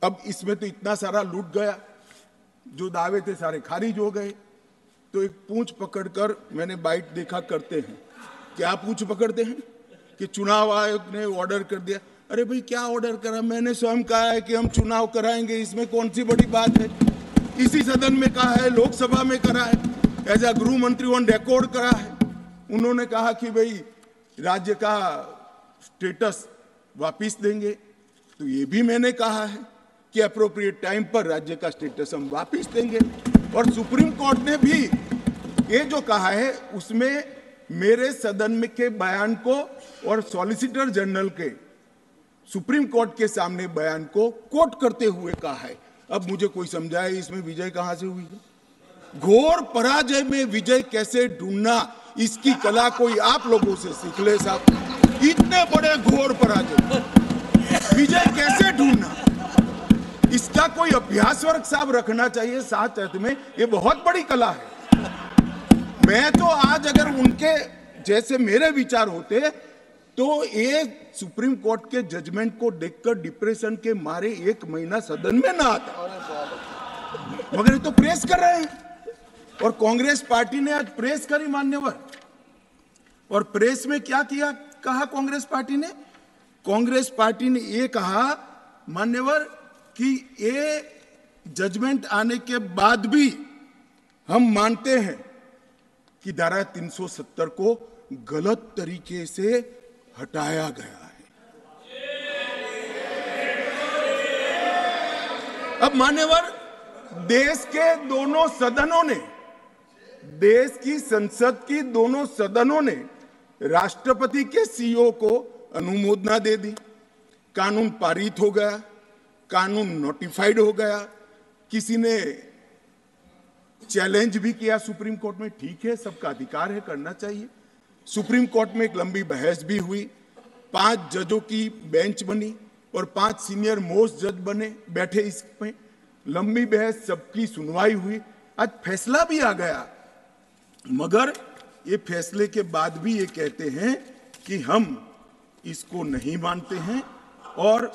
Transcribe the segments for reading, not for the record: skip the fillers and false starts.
अब इसमें तो इतना सारा लूट गया, जो दावे थे सारे खारिज हो गए। तो एक पूंछ पकड़कर मैंने बाइट देखा करते हैं, क्या पूंछ पकड़ते हैं कि चुनाव आयोग ने ऑर्डर कर दिया। अरे भाई क्या ऑर्डर करा, मैंने स्वयं कहा है कि हम चुनाव कराएंगे, इसमें कौन सी बड़ी बात है। इसी सदन में कहा है, लोकसभा में करा है, एज ए गृह मंत्री ऑन रिकॉर्ड करा है। उन्होंने कहा कि भाई राज्य का स्टेटस वापिस देंगे, तो ये भी मैंने कहा है कि अप्रोप्रिएट टाइम पर राज्य का स्टेटस हम वापिस देंगे। और सुप्रीम कोर्ट ने भी ये जो कहा है उसमें मेरे सदन में के बयान को और सॉलिसिटर जनरल के सुप्रीम कोर्ट के सामने बयान को कोट करते हुए कहा है। अब मुझे कोई समझाए इसमें विजय कहां से हुई है। घोर पराजय में विजय कैसे ढूंढना, इसकी कला कोई आप लोगों से सीख ले साहब। इतने बड़े घोर पराजय विजय कैसे ढूंढना, इसका कोई अभ्यास वर्ग साहब रखना चाहिए साथ अर्थ में। ये बहुत बड़ी कला है। मैं तो आज अगर उनके जैसे मेरे विचार होते तो ये सुप्रीम कोर्ट के जजमेंट को देखकर डिप्रेशन के मारे 1 महीना सदन में ना आता, मगर ये तो प्रेस कर रहे हैं। और कांग्रेस पार्टी ने आज प्रेस करी मान्यवर, और प्रेस में क्या किया, कहा कांग्रेस पार्टी ने, कांग्रेस पार्टी ने ये कहा मान्यवर कि ये जजमेंट आने के बाद भी हम मानते हैं कि धारा 370 को गलत तरीके से हटाया गया है। अब मान्यवर देश के दोनों सदनों ने, देश की संसद की दोनों सदनों ने राष्ट्रपति के सीओ को अनुमोदना दे दी, कानून पारित हो गया, कानून नोटिफाइड हो गया। किसी ने चैलेंज भी किया सुप्रीम कोर्ट में, ठीक है, सबका अधिकार है, करना चाहिए। सुप्रीम कोर्ट में एक लंबी बहस भी हुई, 5 जजों की बेंच बनी और 5 सीनियर मोस्ट जज बने, बैठे इसमें, लंबी बहस, सबकी सुनवाई हुई, आज फैसला भी आ गया। मगर ये फैसले के बाद भी ये कहते हैं कि हम इसको नहीं मानते हैं और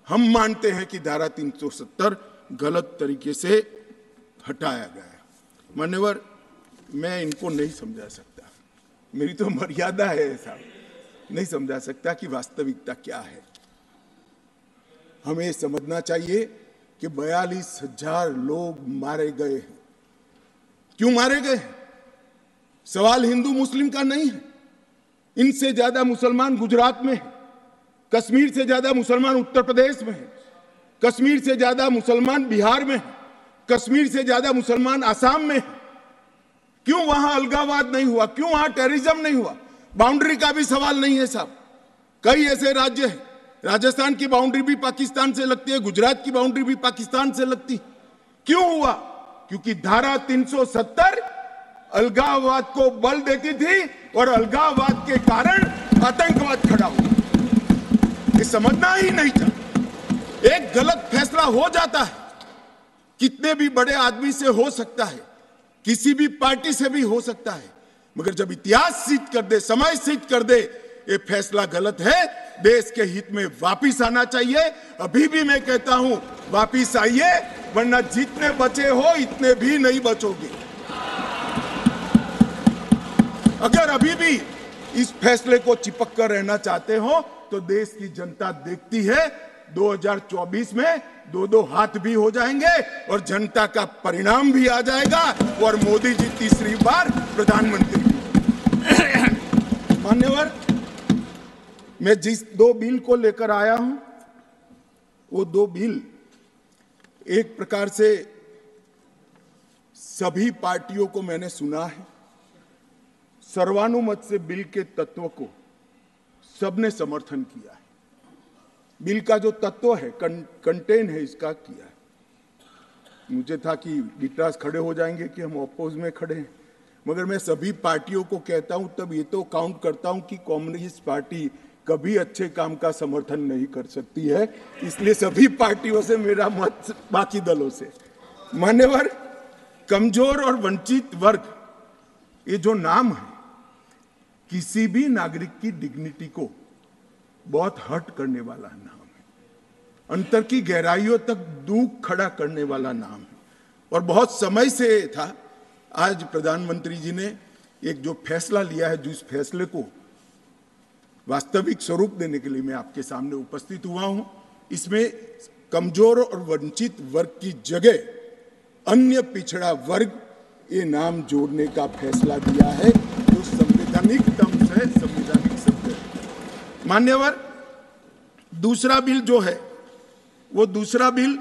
हम मानते हैं कि धारा 370 गलत तरीके से हटाया गया है। मान्यवर मैं इनको नहीं समझा सकता, मेरी तो मर्यादा है साहब, नहीं समझा सकता कि वास्तविकता क्या है। हमें समझना चाहिए कि 42,000 लोग मारे गए हैं। क्यों मारे गए हैं? सवाल हिंदू मुस्लिम का नहीं है। इनसे ज्यादा मुसलमान गुजरात में है, कश्मीर से ज्यादा मुसलमान उत्तर प्रदेश में है, कश्मीर से ज्यादा मुसलमान बिहार में है, कश्मीर से ज्यादा मुसलमान आसाम में है। क्यों वहां अलगाववाद नहीं हुआ? क्यों वहां टेररिज्म नहीं हुआ? बाउंड्री का भी सवाल नहीं है साहब। कई ऐसे राज्य हैं, राजस्थान की बाउंड्री भी पाकिस्तान से लगती है, गुजरात की बाउंड्री भी पाकिस्तान से लगती। क्यों हुआ? क्योंकि धारा 370 अलगाववाद को बल देती थी और अलगाववाद के कारण आतंकवाद खड़ा हुआ। ये समझना ही नहीं था। एक गलत फैसला हो जाता है, कितने भी बड़े आदमी से हो सकता है, किसी भी पार्टी से भी हो सकता है, मगर जब इतिहास सिद्ध कर दे, समय सिद्ध कर दे ये फैसला गलत है, देश के हित में वापिस आना चाहिए। अभी भी मैं कहता हूं वापिस आइए, वरना जितने बचे हो इतने भी नहीं बचोगे। अगर अभी भी इस फैसले को चिपक कर रहना चाहते हो तो देश की जनता देखती है 2024 में 2-2 हाथ भी हो जाएंगे और जनता का परिणाम भी आ जाएगा और मोदी जी तीसरी बार प्रधानमंत्री। मान्यवर मैं जिस 2 बिल को लेकर आया हूं वो 2 बिल एक प्रकार से सभी पार्टियों को मैंने सुना है, सर्वानुमत से बिल के तत्व को सबने समर्थन किया है। बिल का जो तत्व है, कंटेन है, इसका किया है। मुझे था कि गिटराज खड़े हो जाएंगे कि हम अपोज में खड़े हैं, मगर मैं सभी पार्टियों को कहता हूं, तब ये तो काउंट करता हूं कि कम्युनिस्ट पार्टी कभी अच्छे काम का समर्थन नहीं कर सकती है, इसलिए सभी पार्टियों से मेरा मत बाकी दलों से। मान्यवर कमजोर और वंचित वर्ग ये जो नाम है, किसी भी नागरिक की डिग्निटी को बहुत हर्ट करने वाला नाम है। अंतर की गहराइयों तक दुख खड़ा करने वाला नाम है और बहुत समय से था। आज प्रधानमंत्री जी ने एक जो फैसला लिया है, जिस फैसले को वास्तविक स्वरूप देने के लिए मैं आपके सामने उपस्थित हुआ हूं, इसमें कमजोर और वंचित वर्ग की जगह अन्य पिछड़ा वर्ग ये नाम जोड़ने का फैसला दिया है, जो संवैधानिक ढंग से संवैधानिक शब्द है। मान्यवर, दूसरा बिल जो है वो दूसरा बिल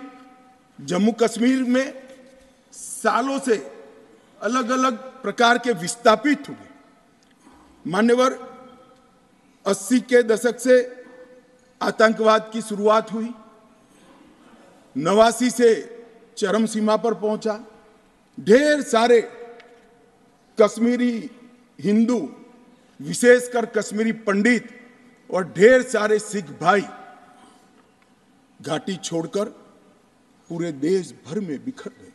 जम्मू कश्मीर में सालों से अलग अलग प्रकार के विस्थापित हुए। मान्यवर, 80 के दशक से आतंकवाद की शुरुआत हुई, 89 से चरम सीमा पर पहुंचा। ढेर सारे कश्मीरी हिंदू, विशेषकर कश्मीरी पंडित और ढेर सारे सिख भाई घाटी छोड़कर पूरे देश भर में बिखर गए।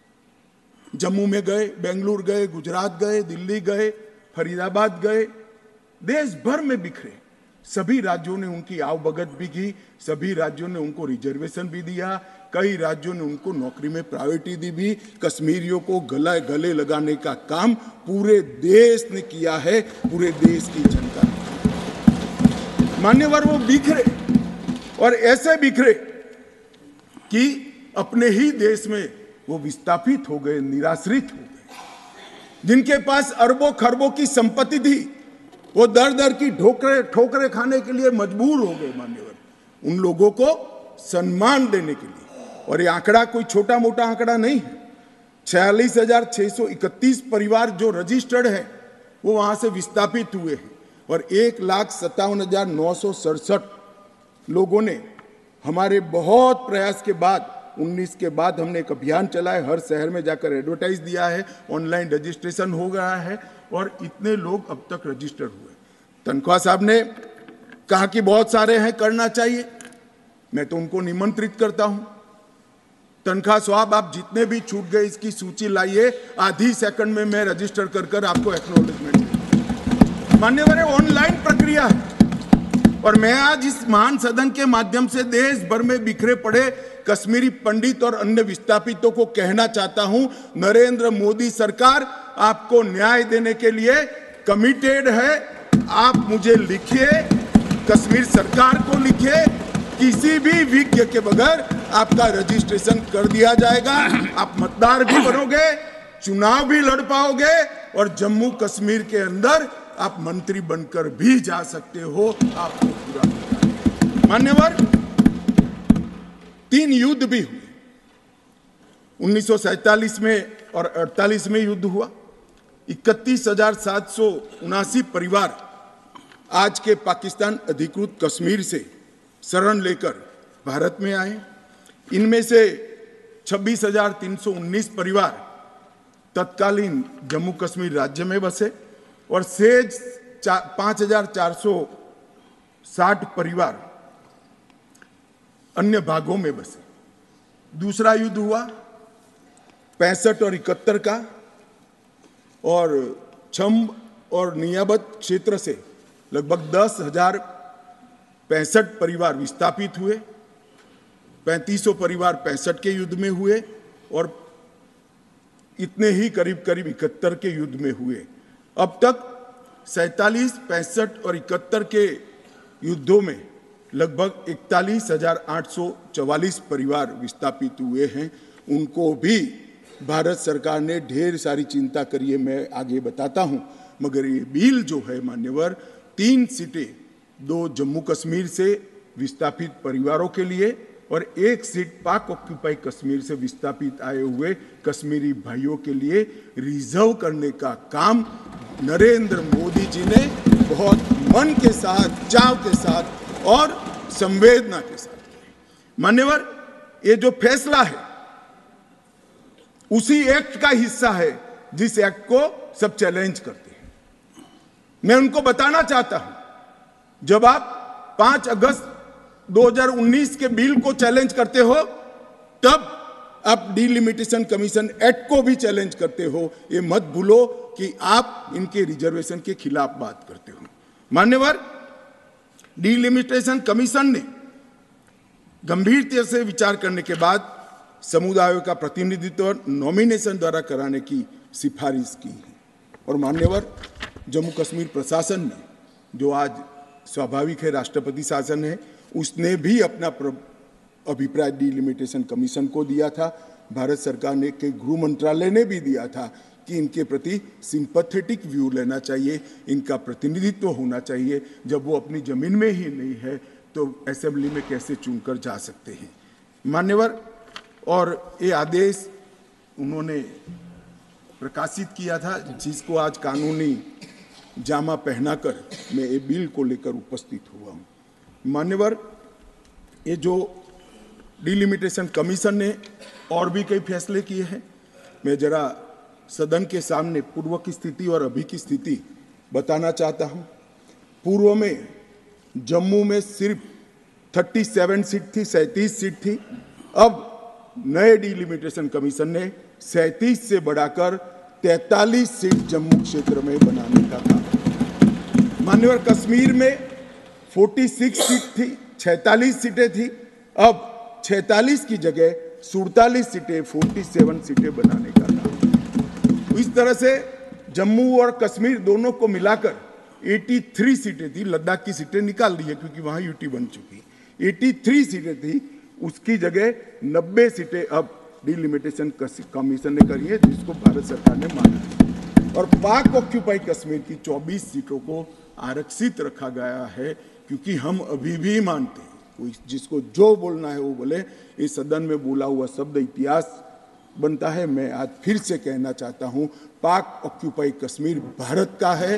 जम्मू में गए, बेंगलुरु गए, गुजरात गए, दिल्ली गए, फरीदाबाद गए, देश भर में बिखरे। सभी राज्यों ने उनकी आवभगत भी की, सभी राज्यों ने उनको रिजर्वेशन भी दिया, कई राज्यों ने उनको नौकरी में प्रायोरिटी दी भी। कश्मीरियों को गले लगाने का काम पूरे देश ने किया है, पूरे देश की जनता ने। मान्यवर, वो बिखरे और ऐसे बिखरे कि अपने ही देश में वो विस्थापित हो गए, निराश्रित हो गए। जिनके पास अरबों खरबों की संपत्ति थी, वो दर दर की ठोकरे खाने के लिए मजबूर हो गए। मान्यवर, उन लोगों को सम्मान देने के लिए, और ये आंकड़ा कोई छोटा मोटा आंकड़ा नहीं है, 46,631 परिवार जो रजिस्टर्ड है वो वहां से विस्थापित हुए हैं और 1,57,967 लोगों ने हमारे बहुत प्रयास के बाद 19 के बाद हमने एक अभियान चलाया, हर शहर में जाकर एडवर्टाइज दिया है, ऑनलाइन रजिस्ट्रेशन हो गया है और इतने लोग अब तक रजिस्टर्ड हुए। तनख्वाह साहब ने कहा कि बहुत सारे हैं, करना चाहिए। मैं तो उनको निमंत्रित करता हूं, तनख्वाह साहब आप जितने भी छूट गए इसकी सूची लाइए, आधी सेकंड में मैं रजिस्टर कर आपको एक्नॉलेजमेंट दूंगा। मान्यवर, ऑनलाइन प्रक्रिया है और मैं आज इस महान सदन के माध्यम से देश भर में बिखरे पड़े कश्मीरी पंडित और अन्य विस्थापितों को कहना चाहता हूं, नरेंद्र मोदी सरकार आपको न्याय देने के लिए कमिटेड है। आप मुझे लिखिए, कश्मीर सरकार को लिखिए, किसी भी विज्ञ के बगैर आपका रजिस्ट्रेशन कर दिया जाएगा। आप मतदार भी बनोगे, चुनाव भी लड़ पाओगे और जम्मू कश्मीर के अंदर आप मंत्री बनकर भी जा सकते हो। आपको पूरा मान्यवर, 3 युद्ध भी हुए, 1947 में और 48 में युद्ध हुआ। 31,779 परिवार आज के पाकिस्तान अधिकृत कश्मीर से शरण लेकर भारत में आए। इनमें से 26,319 परिवार तत्कालीन जम्मू कश्मीर राज्य में बसे और शेष 5,460 परिवार अन्य भागों में बसे। दूसरा युद्ध हुआ 65 और 71 का और छम्ब और नियाबत क्षेत्र से लगभग 10,065 परिवार विस्थापित हुए। 3500 परिवार 65 के युद्ध में हुए और इतने ही करीब 71 के युद्ध में हुए। अब तक 47, 65 और 71 के युद्धों में लगभग 41,844 परिवार विस्थापित हुए हैं। उनको भी भारत सरकार ने ढेर सारी चिंता करी है, मैं आगे बताता हूं। मगर ये बिल जो है मान्यवर, 3 सीटें, 2 जम्मू कश्मीर से विस्थापित परिवारों के लिए और 1 सीट पाक ऑक्यूपाई कश्मीर से विस्थापित आए हुए कश्मीरी भाइयों के लिए रिजर्व करने का काम नरेंद्र मोदी जी ने बहुत मन के साथ, चाव के साथ और संवेदना के साथ किया। मान्यवर, ये जो फैसला है उसी एक्ट का हिस्सा है जिस एक्ट को सब चैलेंज करते हैं। मैं उनको बताना चाहता हूं, जब आप 5 अगस्त 2019 के बिल को चैलेंज करते हो, तब आप डिलिमिटेशन कमीशन एक्ट को भी चैलेंज करते हो। ये मत भूलो कि आप इनके रिजर्वेशन के खिलाफ बात करते हो। मान्यवर, डिलिमिटेशन कमीशन ने गंभीरता से विचार करने के बाद समुदायों का प्रतिनिधित्व नॉमिनेशन द्वारा कराने की सिफारिश की है। और मान्यवर जम्मू कश्मीर प्रशासन ने, जो आज स्वाभाविक है राष्ट्रपति शासन है, उसने भी अपना अभिप्राय डिलिमिटेशन कमीशन को दिया था। भारत सरकार ने के गृह मंत्रालय ने भी दिया था कि इनके प्रति सिंपैथेटिक व्यू लेना चाहिए, इनका प्रतिनिधित्व होना चाहिए। जब वो अपनी जमीन में ही नहीं है तो असेंबली में कैसे चुनकर जा सकते हैं। मान्यवर, और ये आदेश उन्होंने प्रकाशित किया था, जिसको आज कानूनी जामा पहनाकर मैं ये बिल को लेकर उपस्थित हुआ हूँ। मान्यवर, ये जो डिलिमिटेशन कमीशन ने और भी कई फैसले किए हैं, मैं जरा सदन के सामने पूर्व की स्थिति और अभी की स्थिति बताना चाहता हूँ। पूर्व में जम्मू में सिर्फ 37 सीट थी, 37 सीट थी। अब नए डिलिमिटेशन कमीशन ने 37 से बढ़ाकर 43 सीट जम्मू क्षेत्र में बनाने का कहा। मान्यवर, कश्मीर में 46 सीट थी, 46 सीटें थी। अब 46 की जगह 47 सीटें, 47 सीटें बनाने का कहा। इस तरह से जम्मू और कश्मीर दोनों को मिलाकर 83 सीटें थी। लद्दाख की सीटें निकाल दी है क्योंकि वहां यूटी बन चुकी। 83 सीटें थी, उसकी जगह 90 सीटें अब डिलिमिटेशन कमीशन ने करी है, जिसको भारत सरकार ने माना है। और पाक ऑक्यूपाई कश्मीर की 24 सीटों को आरक्षित रखा गया है, क्योंकि हम अभी भी मानते हैं, कोई जिसको जो बोलना है वो बोले। इस सदन में बोला हुआ शब्द इतिहास बनता है। मैं आज फिर से कहना चाहता हूं, पाक ऑक्यूपाई कश्मीर भारत का है।